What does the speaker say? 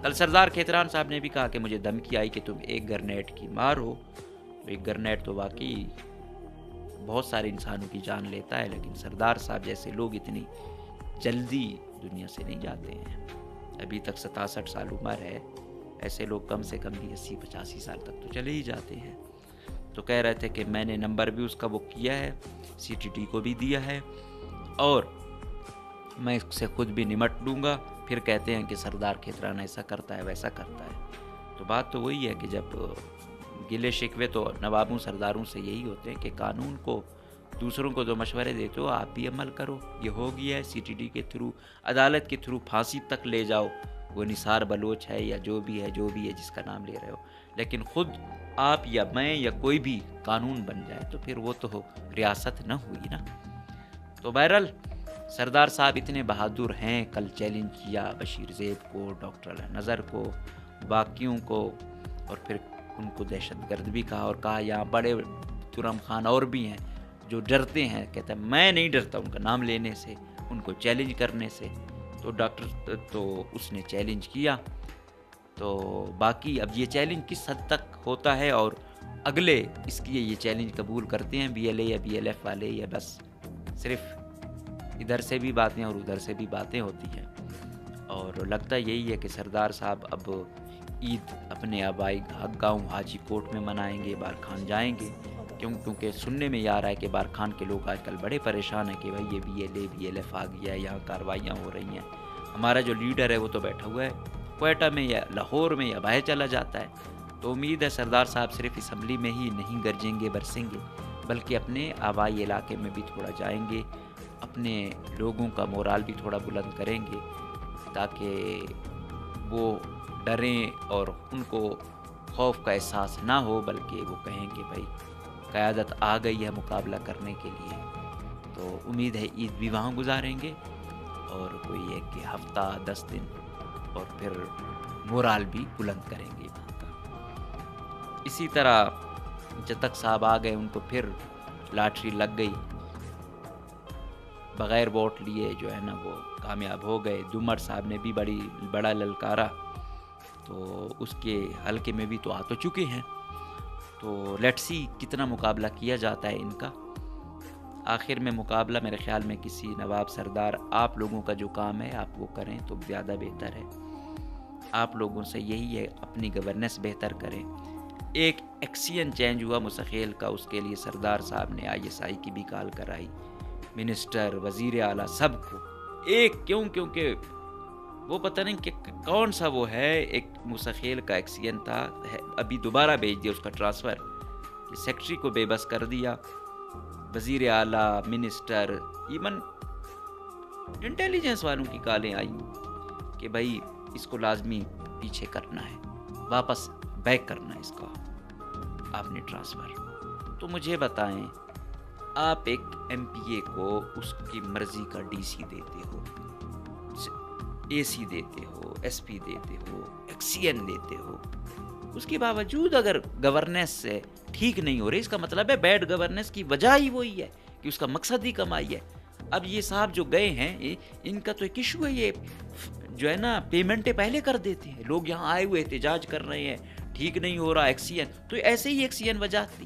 کل سردار کھیتران صاحب نے بھی کہا کہ مجھے دھمکی آئی کہ تم ایک گرنیٹ کی مار ہو. ایک گرنیٹ تو واقعی بہت سارے انسانوں کی جان لیتا ہے، لیکن سردار صاحب جیسے لوگ اتنی جلدی دنیا سے نہیں جاتے ہیں. ابھی تک 67 سال عمر ہے، ایسے لوگ کم سے کم بھی 80-85 سال تک تو چلے ہی جاتے ہیں. تو کہہ رہے تھے کہ میں نے نمبر بھی اس کا بک کیا ہے، CTT کو بھی دیا ہے، اور میں اس سے خود بھی نمٹ لوں گا. پھر کہتے ہیں کہ سردار کھیتران ایسا کرتا ہے ویسا کرتا ہے. تو بات تو وہی ہے کہ جب گلے شکوے تو نوابوں سرداروں سے یہی ہوتے ہیں کہ قانون کو دوسروں کو جو مشورے دیتے ہو آپ بھی عمل کرو. یہ ہو گیا ہے CTT کے تھرو، عدالت کے تھرو پھانسی تک لے جاؤ، وہ نثار بلوچ ہے یا جو بھی ہے جس کا نام لے رہے ہو، لیکن خود آپ یا میں یا کوئی بھی قانون بن جائے تو پھر وہ تو ریاست نہ ہوئی نا. تو بہرحال سردار صاحب اتنے بہادر ہیں. کل چیلنج کیا بشیر زیب کو، ڈاکٹر علی نظر کو، باقیوں کو، اور پھر ان کو دہشت گرد بھی کہا، اور کہا یہاں بڑے ترم خان اور بھی ہیں جو ڈرتے ہیں. کہتا ہے میں نہیں ڈرتا ان کا نام لینے سے، ان کو چیلنج کرنے سے. تو اس نے چیلنج کیا. تو باقی اب یہ چیلنج کس حد تک ہوتا ہے، اور اگلے اس کی یہ چیلنج قبول کرتے ہیں BLA یا BLF والے، یا بس صرف ادھر سے بھی باتیں اور ادھر سے بھی باتیں ہوتی ہیں. اور لگتا یہی ہے کہ سردار صاحب اب عید اپنے آبائی گاؤں حاجی کوٹ میں منائیں گے، بارکھان جائیں گے. کیونکہ سننے میں یہ آ رہا ہے کہ بارکھان کے لوگ آج کل بڑے پریشان ہیں کہ بھائی یہ BLA BLF آ گیا ہے، یہاں کاروائیاں ہو رہی ہیں، ہمارا جو لیڈر ہے وہ تو بیٹھا ہوا ہے کوئٹہ میں یا لاہور میں یا باہر چلا جاتا ہے. تو امید ہے سردار صاحب صرف اسمبلی میں ہی نہیں گرجیں گے برسیں گے، بلکہ اپنے آبائی علاقے میں بھی تھوڑا جائیں گے، اپنے لوگوں کا مورال بھی تھوڑا بلند کریں گے، تاکہ وہ ڈریں اور ان کو خوف کا احساس نہ ہو، بلکہ وہ کہیں کہ بھائی قیادت آ گئی ہے مقابلہ کرنے کے لیے. تو امید ہے عید بھی وہاں گزاریں گے، اور کوئی ایک ہفتہ 10 دن، اور پھر مورال بھی بلند کریں گے وہاں کا. اسی طرح جتک صاحب آ گئے، ان کو پھر لاٹری لگ گئی، بغیر ووٹ لیے جو ہے نا وہ کامیاب ہو گئے. دومر صاحب نے بھی بڑا للکارا، تو اس کے حلقے میں بھی تو آ تو چکے ہیں. تو لیٹس سی کتنا مقابلہ کیا جاتا ہے ان کا. آخر میں مقابلہ میرے خیال میں کسی نواب سردار، آپ لوگوں کا جو کام ہے آپ وہ کریں تو زیادہ بہتر ہے. آپ لوگوں سے یہی ہے اپنی گورننس بہتر کریں. ایک ایکسین چینج ہوا مستقل کا، اس کے لیے سردار صاحب نے ISI کی بھی کال کرائی، منسٹر، وزیر اعلیٰ، سب کو. کیونکہ وہ پتہ نہیں کہ کون سا وہ ہے، ایک مستقل کا ایکسین تھا، ابھی دوبارہ بھیج دیا اس کا ٹرانسفر، کہ سیکٹری کو بے بس کر دیا. وزیر اعلیٰ، منسٹر، ایون انٹیلیجنس والوں کی کالیں آئیں کہ بھائی اس کو لازمی پیچھے کرنا ہے، واپس بیک کرنا ہے اس کا آپ نے ٹرانسفر. تو مجھے بتائیں، آپ ایک MPA کو اس کی مرضی کا DC دیتے ہو، AC دیتے ہو، SP دیتے ہو، ایکسین دیتے ہو، اس کے باوجود اگر گورننس سے ٹھیک نہیں ہو رہی، اس کا مطلب ہے بیڈ گورننس کی وجہ ہی وہی ہے کہ اس کا مقصد ہی کمائی ہے. اب یہ صاحب جو گئے ہیں، ان کا تو ایک ایشو ہے، یہ جو ہے نا پیمنٹیں پہلے کر دیتے ہیں. لوگ یہاں آئے ہوئے احتجاج کر رہے ہیں، ٹھیک نہیں ہو رہا ایکسین، تو ایسے ہی ایکسین وجہ تھی.